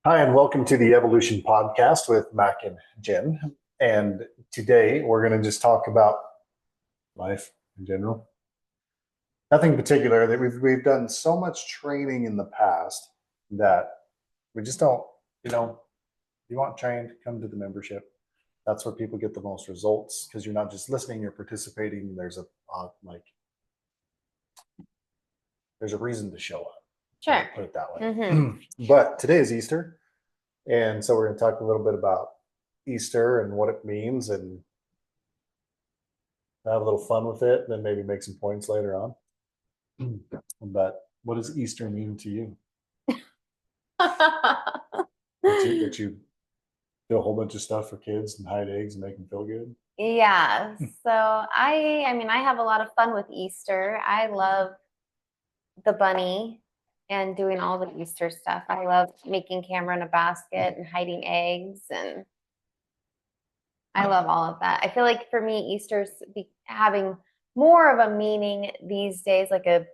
Hi, and welcome to the Evolution Podcast with Mac and Jen. And today we're going to just talk about life in general. Nothing particular. That we've done so much training in the past that we just don't. You know, you want trained, come to the membership. That's where people get the most results because you're not just listening; you're participating. Like there's a reason to show up. Sure. Put it that way. Mm-hmm. But today is Easter. And so we're going to talk a little bit about Easter and what it means and have a little fun with it, and then maybe make some points later on. But what does Easter mean to you? That you do a whole bunch of stuff for kids and hide eggs and make them feel good? Yeah. So I have a lot of fun with Easter. I love the bunny and doing all the Easter stuff. I love making camera in a basket and hiding eggs, and I love all of that. I feel like for me, Easter's having more of a meaning these days, like do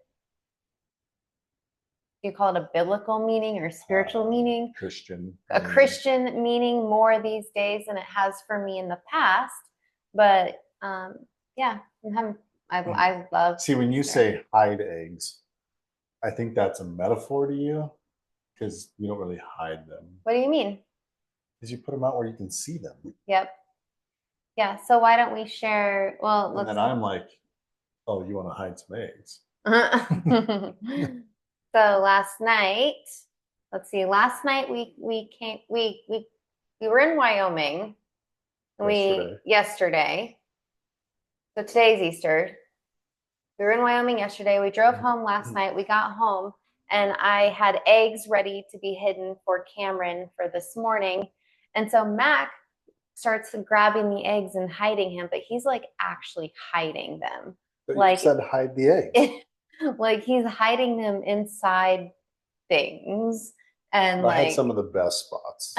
you call it a biblical meaning or spiritual meaning? Christian. A Christian meaning more these days than it has for me in the past. But yeah, I love. See, when you say hide eggs, I think that's a metaphor to you because you don't really hide them. What do you mean? Because you put them out where you can see them. Yep. Yeah. So why don't we share? Well, and then I'm like, oh, you want to hide some eggs? So last night, let's see. Last night we were in Wyoming. Yesterday. So today's Easter. We were in Wyoming yesterday. We drove home last night. We got home and I had eggs ready to be hidden for Cameron for this morning. And so Mac starts grabbing the eggs and hiding him, but he's like actually hiding them. But like you said, hide the eggs. Like he's hiding them inside things. And I had some of the best spots.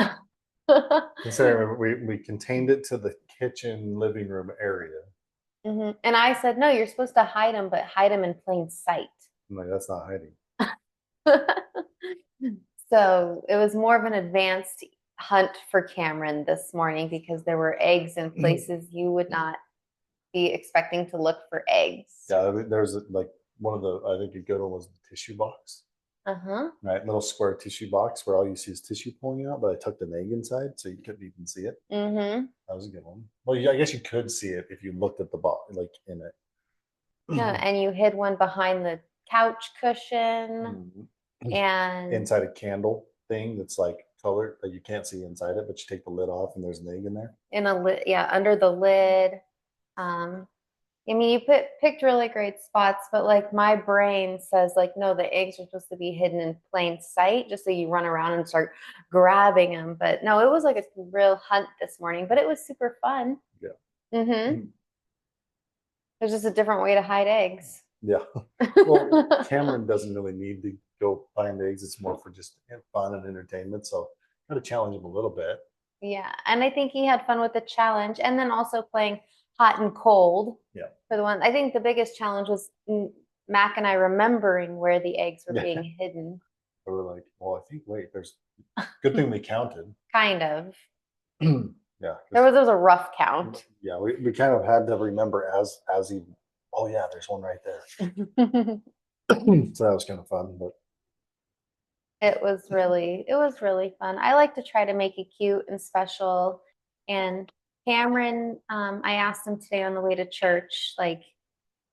Considering we contained it to the kitchen living room area. Mm-hmm. And I said, no, you're supposed to hide them, but hide them in plain sight. I'm like, that's not hiding. So it was more of an advanced hunt for Cameron this morning because there were eggs in places you would not be expecting to look for eggs. Yeah, there's like one of the, I think a good one was the tissue box. Uh-huh. Right, little square tissue box where all you see is tissue pulling out, but I tucked an egg inside so you couldn't even see it. Mm-hmm. That was a good one. Well, I guess you could see it if you looked at the box, like in it. Yeah, and you hid one behind the couch cushion and inside a candle thing that's like colored that you can't see inside it, but you take the lid off and there's an egg in there. In a lid, yeah, under the lid. I mean, you picked really great spots, but like my brain says, like, no, the eggs are supposed to be hidden in plain sight, just so you run around and start grabbing them. But no, it was like a real hunt this morning, but it was super fun. Yeah. Mm-hmm. There's just a different way to hide eggs. Yeah. Well, Cameron doesn't really need to go find eggs. It's more for just fun and entertainment. So got to challenge him a little bit. Yeah, and I think he had fun with the challenge, and then also playing hot and cold. Yeah. For the one, I think the biggest challenge was Mac and I remembering where the eggs were being hidden. We were like, well, I think, wait, there's good thing we counted. Kind of. Yeah. There was a rough count. Yeah, we kind of had to remember as he, oh yeah, there's one right there. So that was kind of fun, but it was really fun. I like to try to make it cute and special. And Cameron, I asked him today on the way to church, like,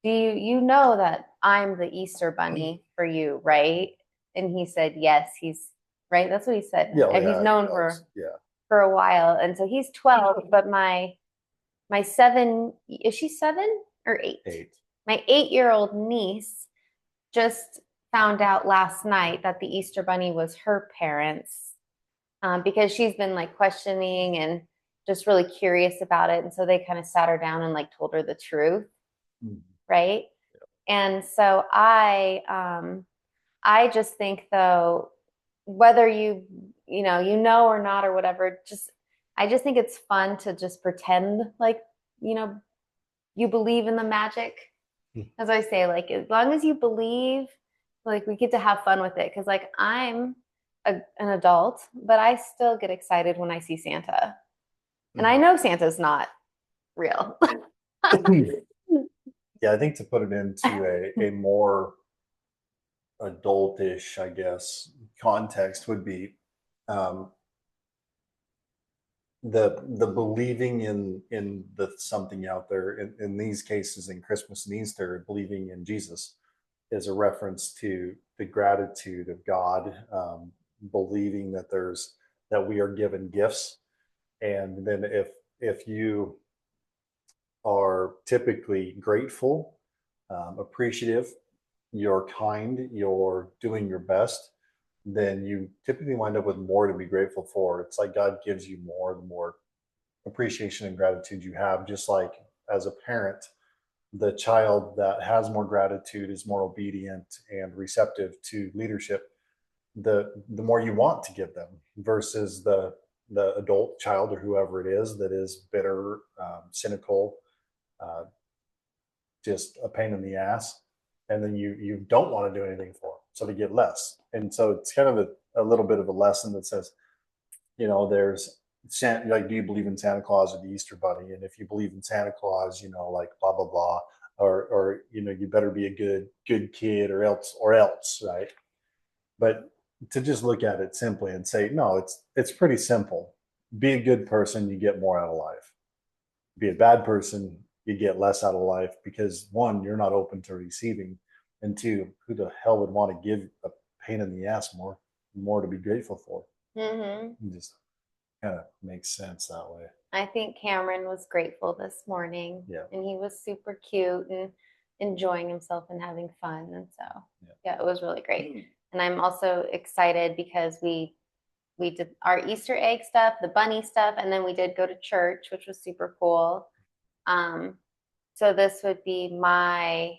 do you know that I'm the Easter bunny for you, right? And he said, yes, he's right. That's what he said. Yeah, and he's known for a while. And so he's 12, but my 7, is she 7 or 8? 8. My 8-year-old niece just found out last night that the Easter bunny was her parents, because she's been like questioning and just really curious about it. And so they kind of sat her down and like told her the truth. Right. Yeah. And so I just think though, whether you know or not or whatever, I just think it's fun to just pretend like, you believe in the magic. As I say, like, as long as you believe, like, we get to have fun with it. Cause like I'm an adult, but I still get excited when I see Santa. And I Mhm. know Santa's not real. Yeah, I think to put it into a more adultish, I guess, context would be um, the believing in the something out there. In these cases, in Christmas and Easter, believing in Jesus is a reference to the gratitude of God, believing that we are given gifts, and then if you are typically grateful, appreciative, you're kind, you're doing your best, then you typically wind up with more to be grateful for. It's like God gives you more the more appreciation and gratitude you have. Just like as a parent, the child that has more gratitude is more obedient and receptive to leadership. The more you want to give them versus the adult child or whoever it is that is bitter, cynical, uh, just a pain in the ass, and then you don't want to do anything for them, so they get less. And so it's kind of a little bit of a lesson that says, there's like, do you believe in Santa Claus or the Easter Bunny? And if you believe in Santa Claus, like blah blah blah, or you better be a good kid, or else, right? But to just look at it simply and say, no, it's pretty simple. Be a good person, you get more out of life. Be a bad person, you get less out of life because one, you're not open to receiving, and two, who the hell would want to give a pain in the ass more to be grateful for? It just kind of makes sense that way. I think Cameron was grateful this morning. Yeah. And he was super cute and enjoying himself and having fun. And so, yeah, it was really great. And I'm also excited because we did our Easter egg stuff, the bunny stuff, and then we did go to church, which was super cool. So this would be my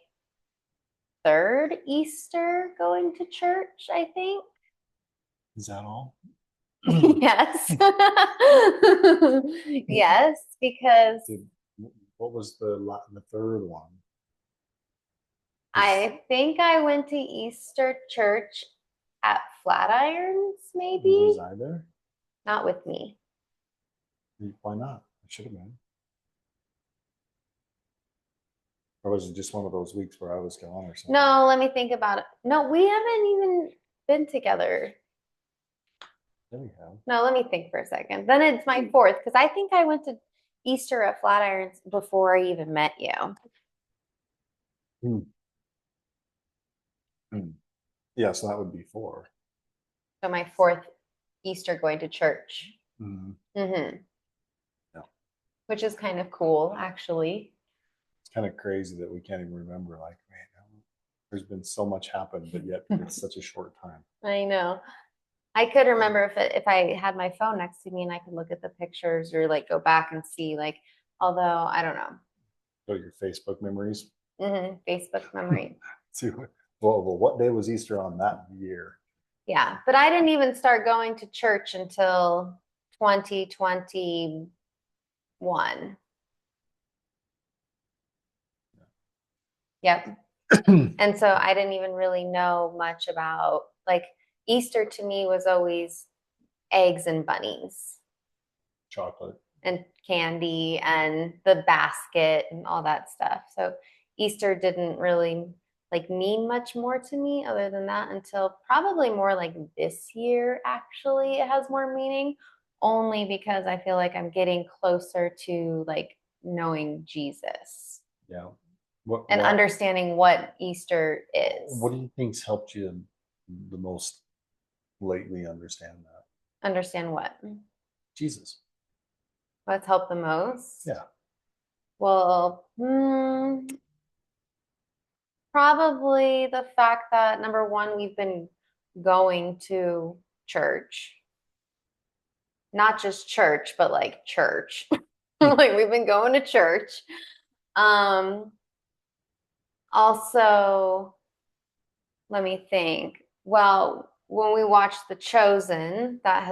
third Easter going to church, I think. Is that all? Yes. Yes, because What was the third one? I think I went to Easter church at Flatirons, maybe. Was I there? Not with me. Why not? It should have been. Or was it just one of those weeks where I was gone or something? No, let me think about it. No, we haven't even been together. There we have. No, let me think for a second. Then it's my fourth because I think I went to Easter at Flatirons before I even met you. Hmm. Yeah, so that would be four. So my fourth Easter going to church. Mm-hmm. Mm-hmm. Yeah. Which is kind of cool, actually. It's kind of crazy that we can't even remember. Like, man, there's been so much happened, but yet it's such a short time. I know. I could remember if I had my phone next to me and I could look at the pictures or like go back and see, like, although I don't know. Go to your Facebook memories. Facebook memory. See, what day was Easter on that year? Yeah, but I didn't even start going to church until 2021. Yep. And so I didn't even really know much about, like, Easter to me was always eggs and bunnies. Chocolate. And candy and the basket and all that stuff. So Easter didn't really like mean much more to me other than that until probably more like this year actually it has more meaning, only because I feel like I'm getting closer to like knowing Jesus. Yeah. And understanding what Easter is. What do you think's helped you the most lately understand that? Understand what? Jesus. What's helped the most? Yeah. Well, probably the fact that number one, we've been going to church, not just church, but like church. Like we've been going to church. Also, let me think. Well, when we watched The Chosen, that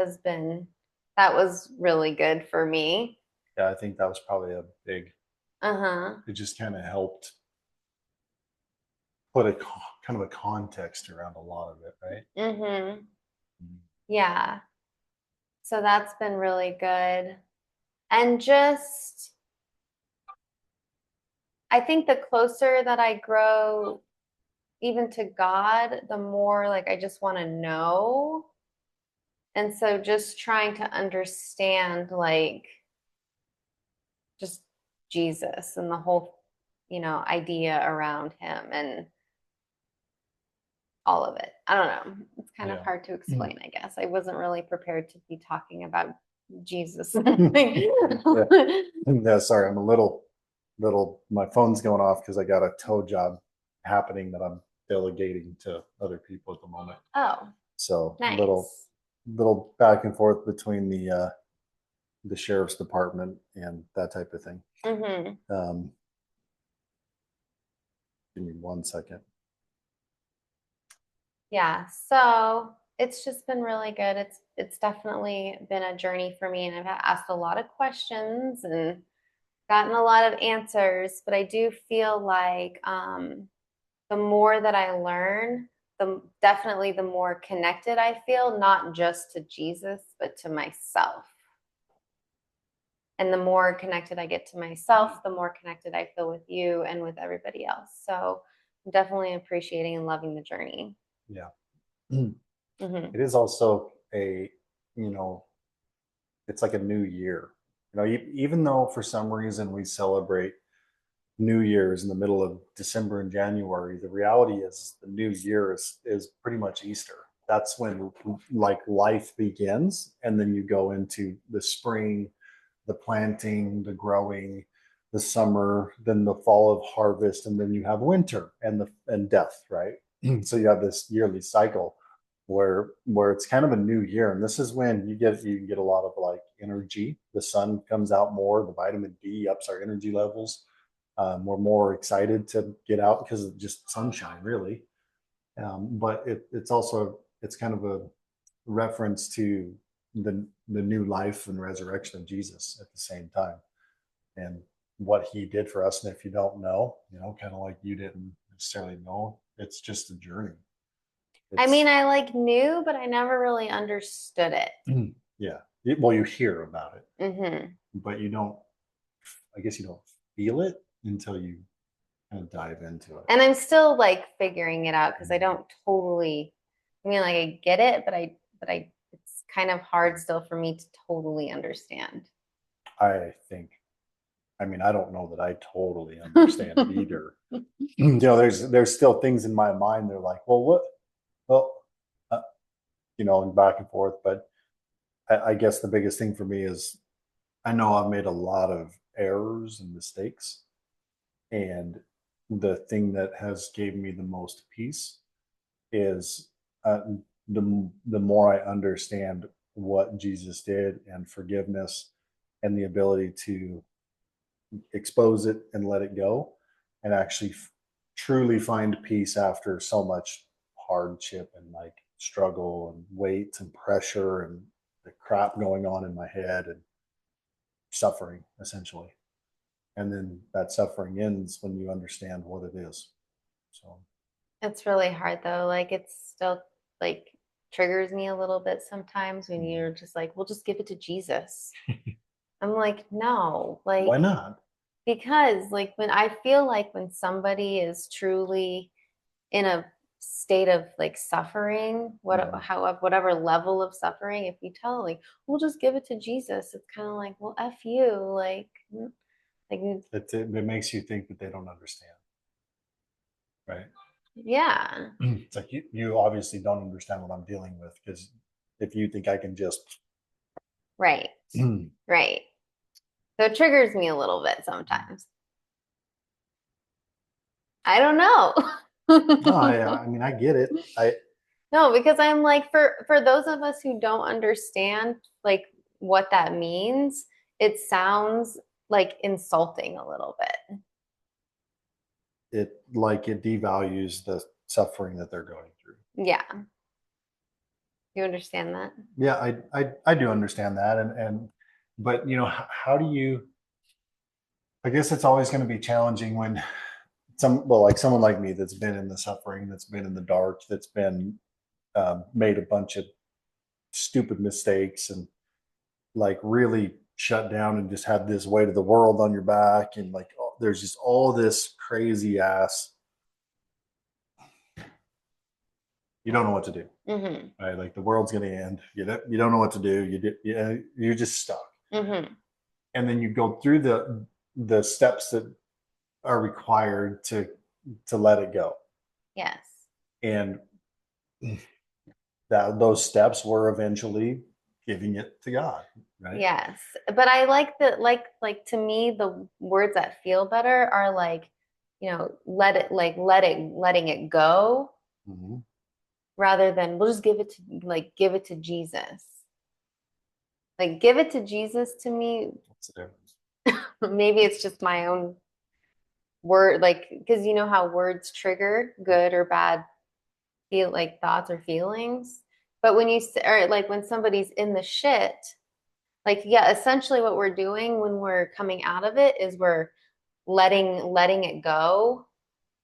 was really good for me. Yeah, I think that was probably a big. Uh-huh. It just kind of helped put a kind of a context around a lot of it, right? Mm-hmm. Yeah. So that's been really good. And just, I think the closer that I grow even to God, the more like I just want to know. And so just trying to understand like just Jesus and the whole, idea around him and all of it. I don't know. It's kind of Yeah. hard to explain, I guess. I wasn't really prepared to be talking about Jesus. Yeah. Yeah, sorry, I'm a little, my phone's going off because I got a tow job happening that I'm delegating to other people at the moment. Oh, So nice. little back and forth between the sheriff's department and that type of thing. Um, give me 1 second. Yeah. So it's just been really good. It's definitely been a journey for me, and I've asked a lot of questions and gotten a lot of answers. But I do feel like the more that I learn, definitely the more connected I feel, not just to Jesus, but to myself. And the more connected I get to myself, the more connected I feel with you and with everybody else. So I'm definitely appreciating and loving the journey. Yeah. Mm-hmm. It is also you know, it's like a new year. Even though for some reason we celebrate New Year's in the middle of December and January, the reality is the new year is pretty much Easter. That's when like life begins, and then you go into the spring, the planting, the growing, the summer, then the fall of harvest, and then you have winter and death, right? So you have this yearly cycle where it's kind of a new year, and this is when you get a lot of like energy. The sun comes out more, the vitamin D ups our energy levels. We're more excited to get out because of just sunshine, really. But it's kind of a reference to the new life and resurrection of Jesus at the same time, and what he did for us. And if you don't know, kind of like you didn't necessarily know, it's just a journey. I mean, It's I like knew, but I never really understood it. yeah. Well, you hear about it, Mm-hmm. but you don't. I guess you don't feel it until you kind of dive into it. And I'm still like figuring it out because I don't totally, I mean, like I get it, it's kind of hard still for me to totally understand. I think. I mean, I don't know that I totally understand it either. There's still things in my mind. They're like, well, what? Well, uh, and back and forth. But I guess the biggest thing for me is I know I've made a lot of errors and mistakes, and the thing that has gave me the most peace is the more I understand what Jesus did and forgiveness and the ability to expose it and let it go, and actually truly find peace after so much hardship and like struggle and weight and pressure and the crap going on in my head and suffering essentially. And then that suffering ends when you understand what it is. So It's really hard though. Like it's still like triggers me a little bit sometimes when you're just like, we'll just give it to Jesus. I'm like, no, why like not? because like when I feel like when somebody is truly in a state of like suffering, whatever level of suffering, if you tell like, we'll just give it to Jesus, it's kind of like, well, F you, like It makes you think that they don't understand, right? yeah. It's like you obviously don't understand what I'm dealing with, because if you think I can just Right. Right. So it triggers me a little bit sometimes. I don't no, know. I mean I get it. I No, because I'm like for those of us who don't understand like what that means, it sounds like insulting a little bit. it devalues the suffering that they're going through. Yeah. You understand that? Yeah, I do understand that, and but how do you? I guess it's always going to be challenging when like someone like me that's been in the suffering, that's been in the dark, that's been made a bunch of stupid mistakes and like really shut down and just had this weight of the world on your back and like there's just all this crazy ass, you don't know what to do. Mm-hmm. Right? Like the world's going to end. You don't know what to do. You're just stuck. Mm-hmm. And then you go through the steps that are required to let it go. Yes. And that those steps were eventually giving it to God, right? Yes. But I like that, like to me, the words that feel better are like, letting it go Mm-hmm. rather than we'll just give it to Jesus. Like give it to Jesus to me, What's the difference? maybe it's just my own word, like because you know how words trigger good or bad feel like thoughts or feelings. But when or like when somebody's in the shit, like yeah, essentially what we're doing when we're coming out of it is we're letting it go,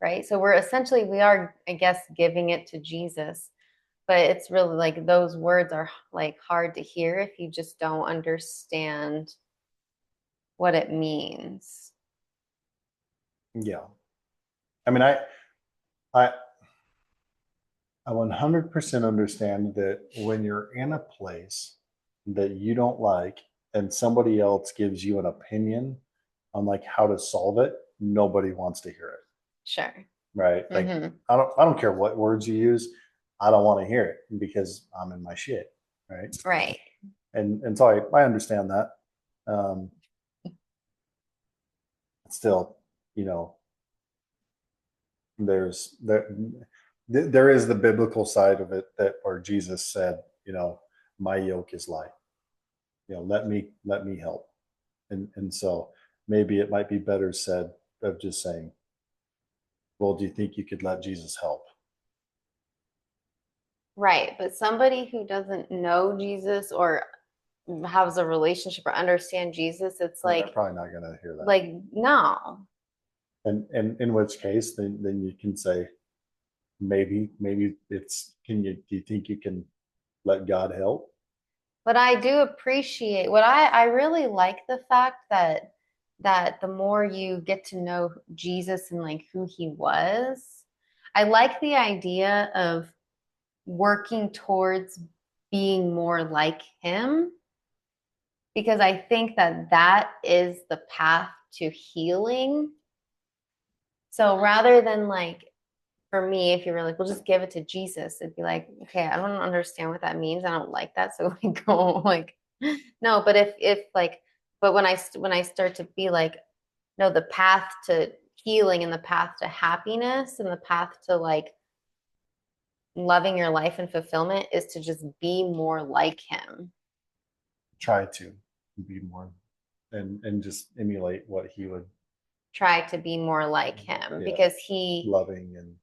right? So we are, I guess, giving it to Jesus. But it's really like those words are like hard to hear if you just don't understand what it means. Yeah. I mean, I, I 100% understand that when you're in a place that you don't like and somebody else gives you an opinion on like how to solve it, nobody wants to hear it, Sure. right? Like Mm-hmm. I don't care what words you use, I don't want to hear it because I'm in my shit, right? Right. And so I understand that. Um, still, you know, there's there is the biblical side of it that where Jesus said, my yoke is light. Let me help. And so maybe it might be better said of just saying, well, do you think you could let Jesus help? Right. But somebody who doesn't know Jesus or has a relationship or understand Jesus, it's And they're like probably not going to hear that. no. And in which case, then you can say, maybe it's, do you think you can let God help? But I do appreciate what I really like the fact that the more you get to know Jesus and like who he was, I like the idea of working towards being more like him because I think that is the path to healing. So rather than like for me, if you were like, we'll just give it to Jesus, it'd be like, okay, I don't understand what that means. I don't like that. So we go like, no, but if like, but when I start to be like, no, the path to healing and the path to happiness and the path to like loving your life and fulfillment is to just be more like him. Try to be more and just emulate what he would, Try to be more like him yeah, because he loving and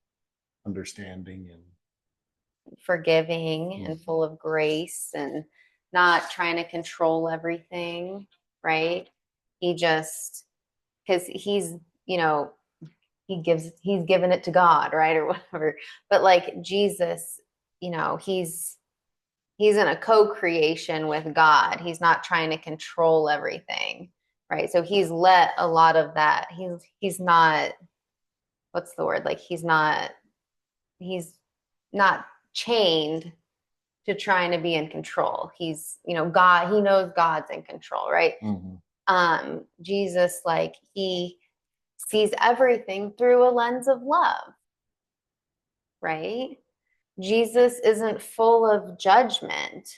understanding and forgiving and full of grace and not trying to control everything, right? He just because you know, he's given it to God, right? Or whatever. But like Jesus, he's in a co-creation with God. He's not trying to control everything, right? So he's let a lot of that. He's not what's the word? Like he's not chained to trying to be in control. God, he knows God's in control, right? mm-hmm. Jesus, like he sees everything through a lens of love, right? Jesus isn't full of judgment.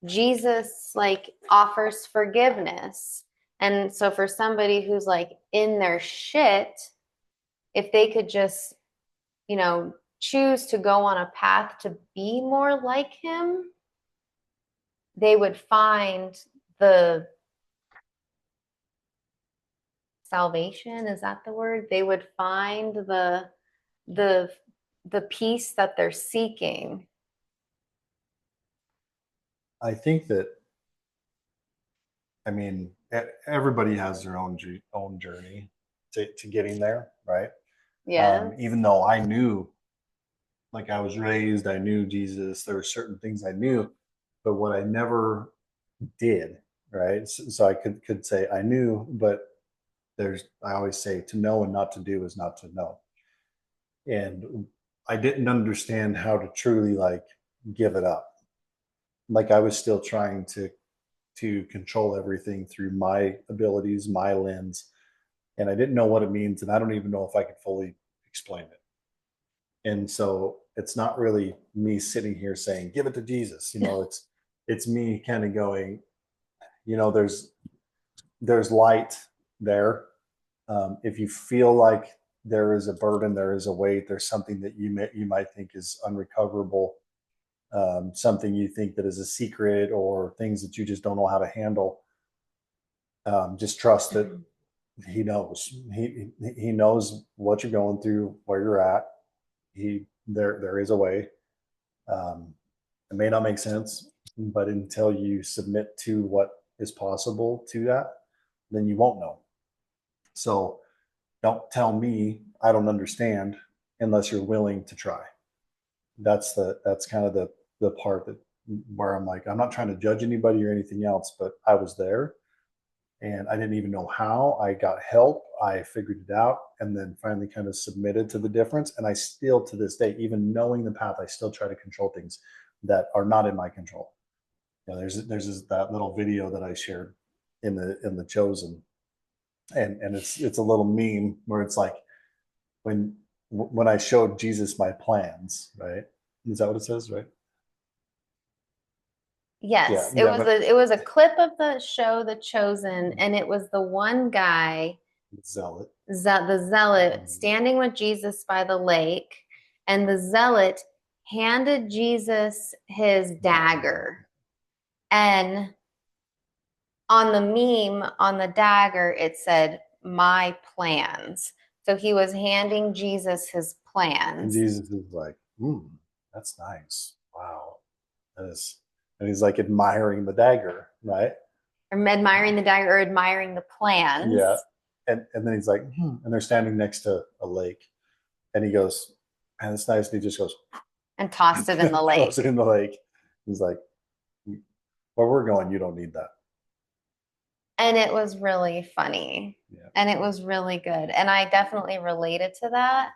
Jesus like offers forgiveness. And so for somebody who's like in their shit, if they could just, choose to go on a path to be more like him, they would find the salvation. Is that the word? They would find the the peace that they're seeking. I think that, I mean, everybody has their own journey to getting there, right? Yes. Even though I knew, like I was raised, I knew Jesus. There were certain things I knew. But what I never did, right? So I could say I knew, but I always say to know and not to do is not to know. And I didn't understand how to truly like give it up. Like I was still trying to control everything through my abilities, my lens, and I didn't know what it means, and I don't even know if I could fully explain it. And so it's not really me sitting here saying, "Give it to Jesus." It's me kind of going, there's light there. If you feel like there is a burden, there is a weight, there's something that you might think is unrecoverable, something you think that is a secret, or things that you just don't know how to handle. Just trust that he knows. He knows what you're going through, where you're at. There is a way. Um, it may not make sense, but until you submit to what is possible to that, then you won't know. So don't tell me I don't understand unless you're willing to try. That's kind of the part that where I'm like, I'm not trying to judge anybody or anything else, but I was there and I didn't even know how. I got help, I figured it out, and then finally kind of submitted to the difference. And I still, to this day, even knowing the path, I still try to control things that are not in my control. That little video that I shared in the Chosen, and it's a little meme where it's like when I showed Jesus my plans, right? Is that what it says, right? Yeah, Yes, yeah, but it was a clip of the show The Chosen, and it was the one guy, zealot. the zealot, standing with Jesus by the lake, and the zealot handed Jesus his dagger. And on the meme, on the dagger, it said, "My plans." So he was handing Jesus his And plans. Jesus is like, that's nice. Wow. That is, and he's like admiring the dagger, right? Or admiring the dagger or admiring the plans. Yeah. And then he's like, and they're standing next to a lake. And he goes, man, it's nice. And he just goes, and tossed it in the lake. throws it in the lake. He's like, where we're going, you don't need that. And it was really funny. Yeah. And it was really good. And I definitely related to that.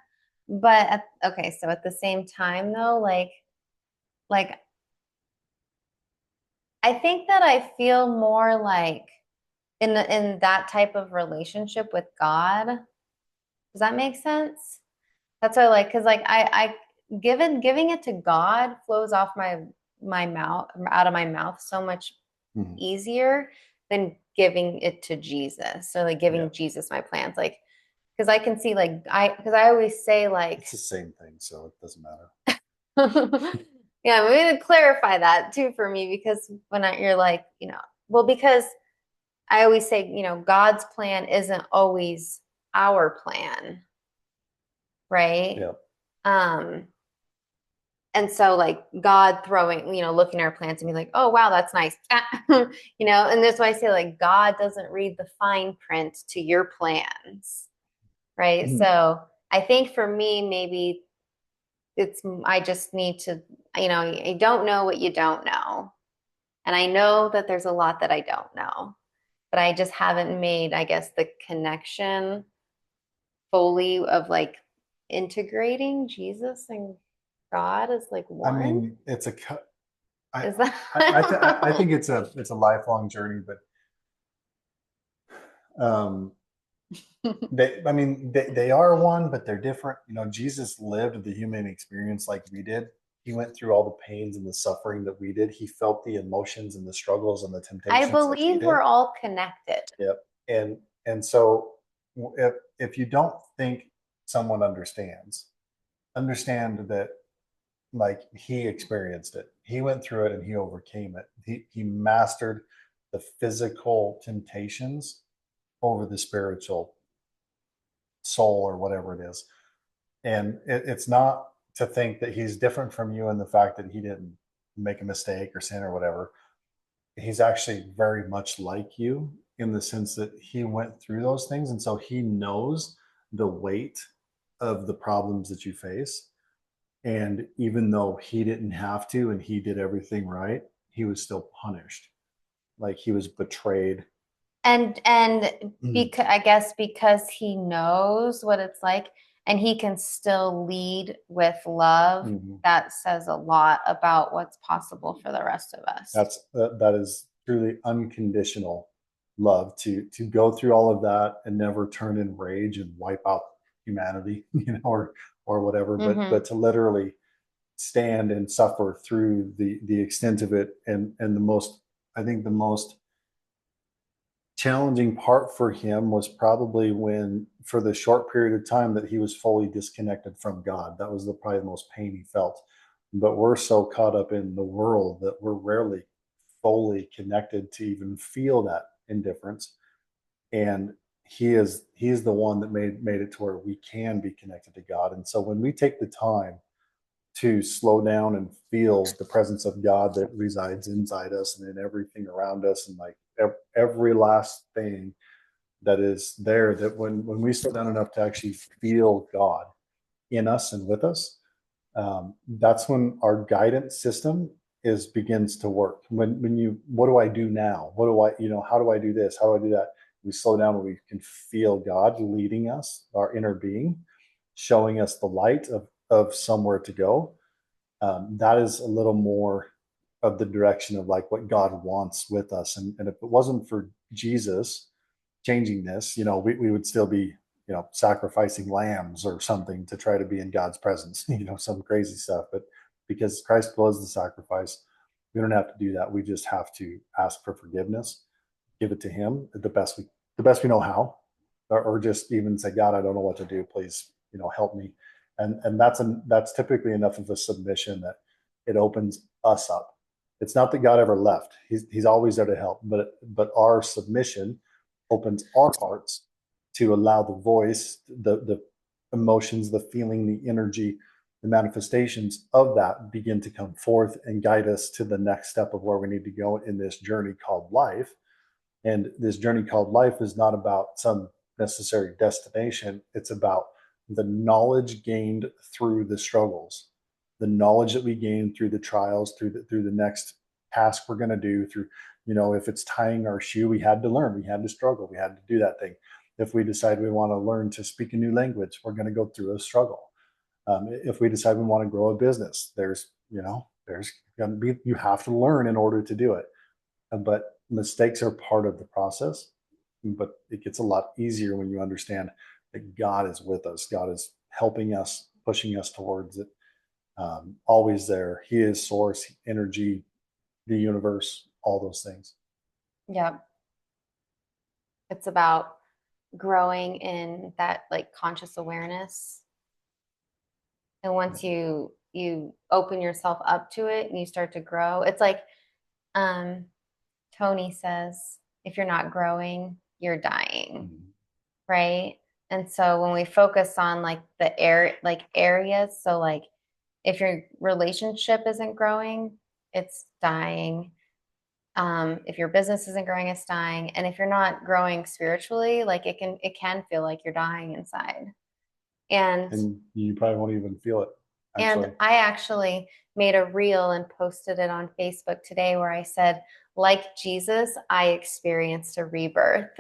But okay, so at the same time though, like I think that I feel more like in that type of relationship with God. Does that make sense? That's what I like, because like I giving it to God flows off my mouth, out of my mouth, so much easier than giving it to Jesus. So like giving Jesus my plans, like because I can see like because I always say like it's the same thing, so it doesn't matter. yeah, I'm going to clarify that too for me, because when you're like, well, because I always say, God's plan isn't always our plan, right? Yeah. And so like God throwing, looking at our plans and be like, oh wow, that's nice. And that's why I say like God doesn't read the fine print to your plans. Right. So I think for me, maybe I just need to, you don't know what you don't know. And I know that there's a lot that I don't know, but I just haven't made, I guess, the connection fully of like integrating Jesus and God as like one. I mean, it's a Is that? I think it's a lifelong journey, but they are one, but they're different. Jesus lived the human experience like we did. He went through all the pains and the suffering that we did. He felt the emotions and the struggles and the temptations. I believe we're all connected. Yep. And so if you don't think someone understand that like he experienced it. He went through it and he overcame it. He mastered the physical temptations over the spiritual soul or whatever it is. And it's not to think that he's different from you in the fact that he didn't make a mistake or sin or whatever. He's actually very much like you in the sense that he went through those things. And so he knows the weight of the problems that you face. And even though he didn't have to and he did everything right, he was still punished. Like he was betrayed. And because I guess because he knows what it's like and he can still lead with love, that says a lot about what's possible for the rest of us. That is truly unconditional love, to go through all of that and never turn in rage and wipe out humanity, or whatever, but to literally stand and suffer through the extent of it. And the most, I think the most challenging part for him was probably when, for the short period of time that he was fully disconnected from God, that was probably the most pain he felt. But we're so caught up in the world that we're rarely fully connected to even feel that indifference. And he is the one that made it to where we can be connected to God. And so when we take the time to slow down and feel the presence of God that resides inside us and in everything around us, and like every last thing that is there, that when we slow down enough to actually feel God in us and with us, that's when our guidance system begins to work. When you, what do I do now? What do I, how do I do this? How do I do that? We slow down when we can feel God leading us, our inner being, showing us the light of somewhere to go. That is a little more of the direction of like what God wants with us. And if it wasn't for Jesus changing this, we would still be, sacrificing lambs or something to try to be in God's presence, some crazy stuff. But because Christ was the sacrifice, we don't have to do that. We just have to ask for forgiveness, give it to him the best we know how, or just even say, God, I don't know what to do. Please, help me. And that's typically enough of a submission that it opens us up. It's not that God ever left. He's always there to help, but our submission opens our hearts to allow the voice, the emotions, the feeling, the energy, the manifestations of that begin to come forth and guide us to the next step of where we need to go in this journey called life. And this journey called life is not about some necessary destination. It's about the knowledge gained through the struggles, the knowledge that we gain through the trials, through the next task we're going to do, through, if it's tying our shoe, we had to learn, we had to struggle, we had to do that thing. If we decide we want to learn to speak a new language, we're going to go through a struggle. If we decide we want to grow a business, there's going to be, you have to learn in order to do it. But mistakes are part of the process, but it gets a lot easier when you understand that God is with us. God is helping us, pushing us towards it. Always there. He is source, energy, the universe, all those things. Yeah. It's about growing in that like conscious awareness. And once you open yourself up to it and you start to grow, it's like Tony says, if you're not growing, you're dying. Right? And so when we focus on like the areas, so like if your relationship isn't growing, it's dying. If your business isn't growing, it's dying. And if you're not growing spiritually, like it can feel like you're dying inside. And you probably won't even feel it. Actually. And I actually made a reel and posted it on Facebook today where I said, like Jesus, I experienced a rebirth.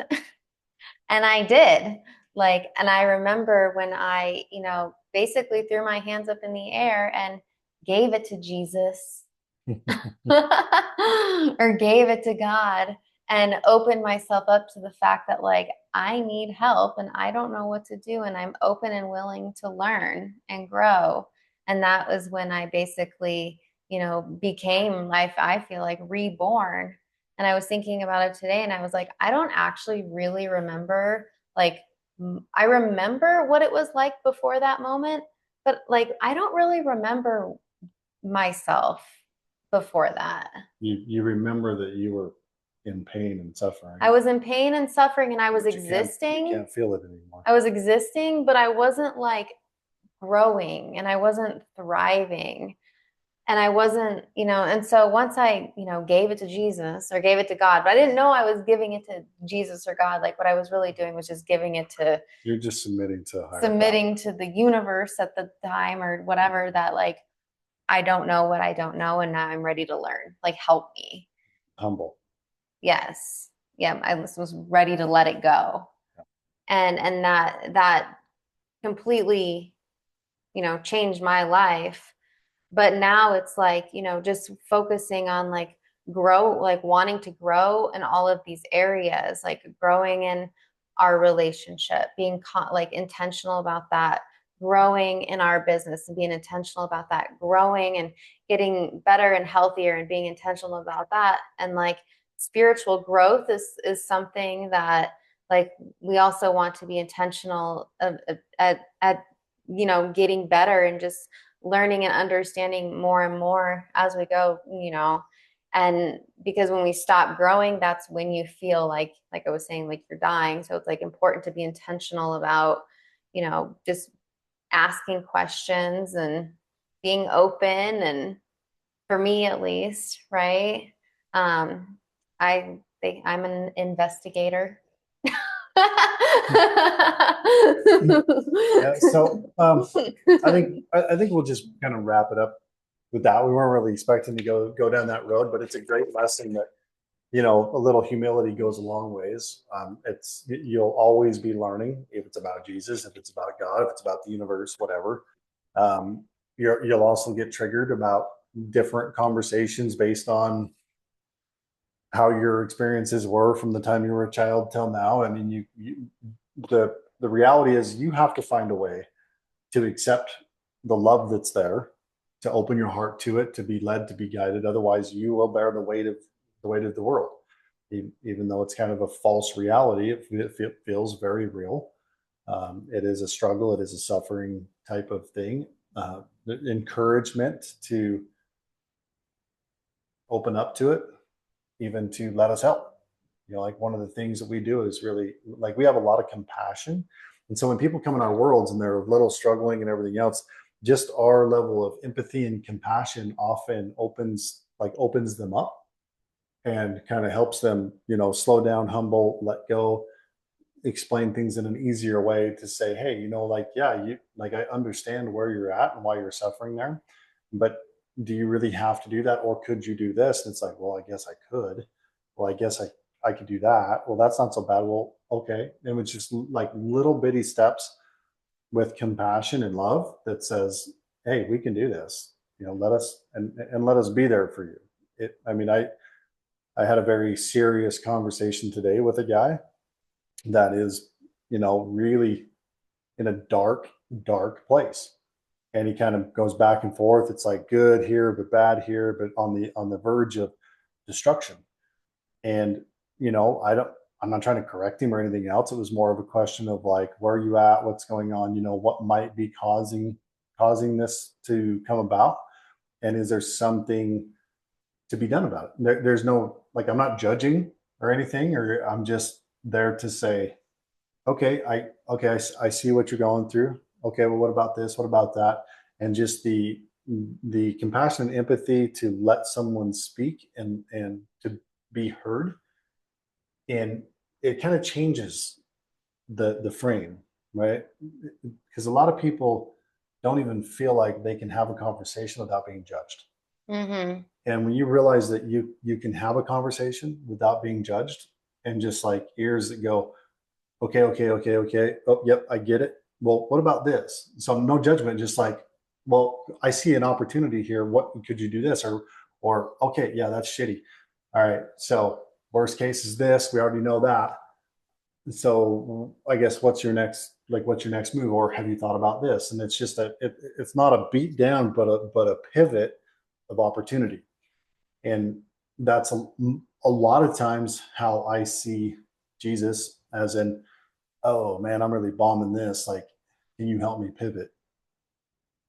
And I did. And I remember when I, basically threw my hands up in the air and gave it to Jesus or gave it to God and opened myself up to the fact that I need help and I don't know what to do. And I'm open and willing to learn and grow. And that was when I basically, became I feel like reborn. And I was thinking about it today and I was like, I don't actually really remember, I remember what it was like before that moment, but I don't really remember myself before that. You remember that you were in pain and suffering. I was in pain and suffering and I was existing. You can't feel it anymore. I was existing, but I wasn't growing and I wasn't thriving. And I wasn't, and so once I, gave it to Jesus or gave it to God, but I didn't know I was giving it to Jesus or God. What I was really doing was just giving it to. You're just submitting to the universe at the time or whatever that I don't know what I don't know, and now I'm ready to learn. Like, help me. Humble. Yes. Yeah, I was ready to let it go. And that completely, changed my life. But now it's like, just focusing on like wanting to grow in all of these areas, like growing in our relationship, being like intentional about that, growing in our business and being intentional about that, growing and getting better and healthier and being intentional about that. And like spiritual growth is something that like we also want to be intentional at getting better and just learning and understanding more and more as we go, and because when we stop growing, that's when you feel like I was saying, like you're dying. So it's like important to be intentional about, just asking questions and being open. And for me at least, right? I think I'm an investigator. Yeah. So I think we'll just kind of wrap it up with that. We weren't really expecting to go down that road, but it's a great lesson that a little humility goes a long ways. You'll always be learning if it's about Jesus, if it's about God, if it's about the universe, whatever. Um, you'll also get triggered about different conversations based on how your experiences were from the time you were a child till now. I mean, the reality is you have to find a way to accept the love that's there, to open your heart to it, to be led, to be guided. Otherwise, you will bear the weight of the world. Even though it's kind of a false reality, it feels very real. It is a struggle. It is a suffering type of thing. Encouragement to open up to it, even to let us help. Like one of the things that we do is really like we have a lot of compassion. And so when people come in our worlds and they're a little struggling and everything else, just our level of empathy and compassion often opens them up and kind of helps them, slow down, humble, let go, explain things in an easier way to say, hey, like, yeah, I understand where you're at and why you're suffering there, but do you really have to do that? Or could you do this? And it's like, well, I guess I could. Well, I guess I could do that. Well, that's not so bad. Well, okay. And it's just like little bitty steps with compassion and love that says, hey, we can do this. Let us and let us be there for you. I had a very serious conversation today with a guy that is, really in a dark, dark place. And he kind of goes back and forth. It's like good here, but bad here, but on the verge of destruction. And, I'm not trying to correct him or anything else. It was more of a question of like, where are you at? What's going on? What might be causing this to come about? And is there something to be done about it? There's no, like, I'm not judging or anything, or I'm just there to say, okay, I see what you're going through. Okay, well, what about this? What about that? And just the compassion and empathy to let someone speak and to be heard. And it kind of changes the frame, right? Because a lot of people don't even feel like they can have a conversation without being judged. Mm-hmm. And when you realize that you can have a conversation without being judged, and just like ears that go, okay, okay, okay, okay. Oh, yep, I get it. Well, what about this? So no judgment, just like, well, I see an opportunity here. What could you do this? Or okay, yeah, that's shitty. All right. So worst case is this. We already know that. So I guess what's your next move? Or have you thought about this? And it's just it's not a beat down, but a pivot of opportunity. And that's a lot of times how I see Jesus, as in, oh man, I'm really bombing this. Like, can you help me pivot?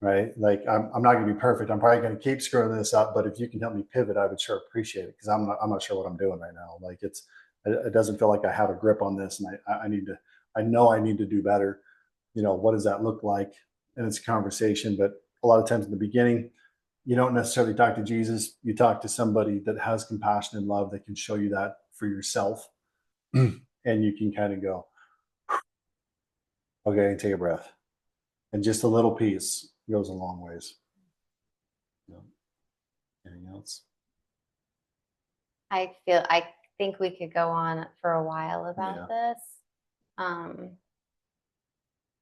Right? Like, I'm not going to be perfect. I'm probably going to keep screwing this up, but if you can help me pivot, I would sure appreciate it, because I'm not sure what I'm doing right now. Like, it doesn't feel like I have a grip on this, and I know I need to do better. What does that look like? And it's a conversation, but a lot of times in the beginning, you don't necessarily talk to Jesus. You talk to somebody that has compassion and love that can show you that for yourself. And you can kind of go, okay, take a breath. And just a little piece goes a long ways. Anything else? I think we could go on for a while Yeah. about this.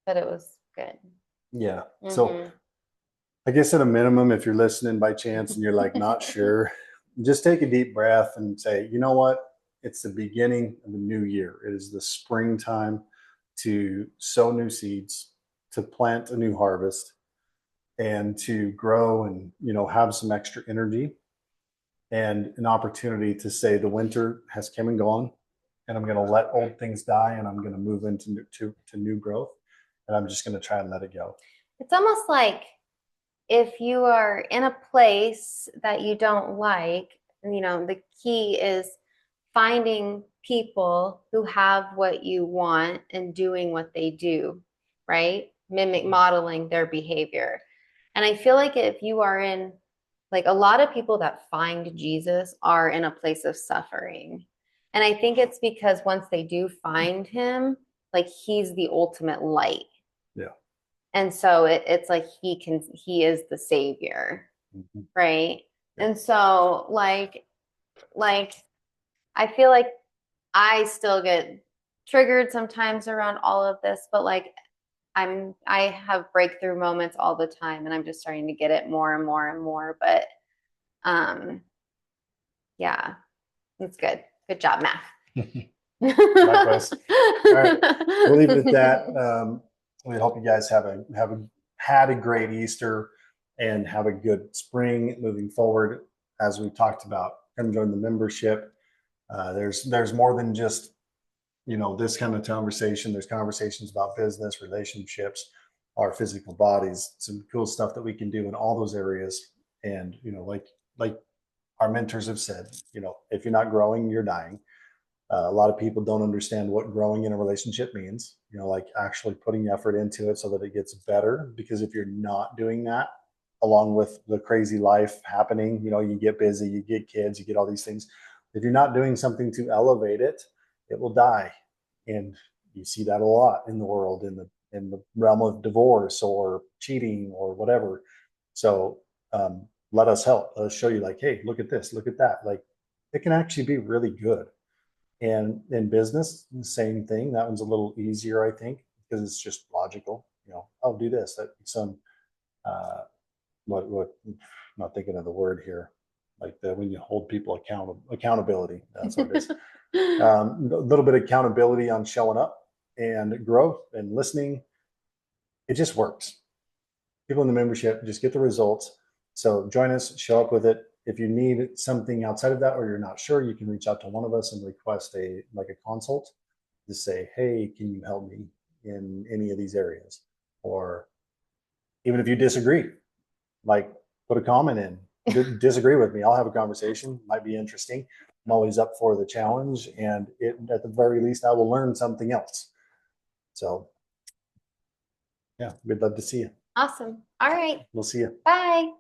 But it was good. Yeah. So Mhm. I guess at a minimum, if you're listening by chance and you're like not sure, just take a deep breath and say, you know what? It's the beginning of a new year. It is the springtime to sow new seeds, to plant a new harvest, and to grow and, you know, have some extra energy and an opportunity to say the winter has come and gone, and I'm going to let old things die, and I'm going to move into new growth, and I'm just going to try and let it go. It's almost like if you are in a place that you don't like, you know, the key is finding people who have what you want and doing what they do, right? Modeling their behavior. And I feel like if you are in, like, a lot of people that find Jesus are in a place of suffering. And I think it's because once they do find him, like, he's the ultimate light. Yeah. And so it's like he is the savior, Mm-hmm. right? Yeah. And so like I feel like I still get triggered sometimes around all of this, but like I have breakthrough moments all the time, and I'm just starting to get it more and more and more. But um yeah, it's good. Good job, Matt. Likewise. All right, we'll leave it at that. We hope you guys had a great Easter and have a good spring moving forward. As we talked about, come join the membership. There's more than just, you know, this kind of conversation. There's conversations about business, relationships, our physical bodies, some cool stuff that we can do in all those areas. And, you know, like our mentors have said, you know, if you're not growing, you're dying. A lot of people don't understand what growing in a relationship means, you know, like actually putting effort into it so that it gets better. Because if you're not doing that, along with the crazy life happening, you know, you get busy, you get kids, you get all these things. If you're not doing something to elevate it, it will die. And you see that a lot in the world, in the realm of divorce or cheating or whatever. So let us help. Let us show you, like, hey, look at this, look at that. Like, it can actually be really good. And in business, the same thing. That one's a little easier, I think, because it's just logical. You know, I'll do this. That some uh, what I'm not thinking of the word here, like when you hold people accountability. That's what it is. A little bit of accountability on showing up and growth and listening. It just works. People in the membership just get the results. So join us, show up with it. If you need something outside of that, or you're not sure, you can reach out to one of us and request a consult. Just say, hey, can you help me in any of these areas? Or even if you disagree, like, put a comment in. Disagree with me. I'll have a conversation. Might be interesting. I'm always up for the challenge, and at the very least, I will learn something else. So, yeah, we'd love to see you. Awesome. All right. We'll see you. Bye.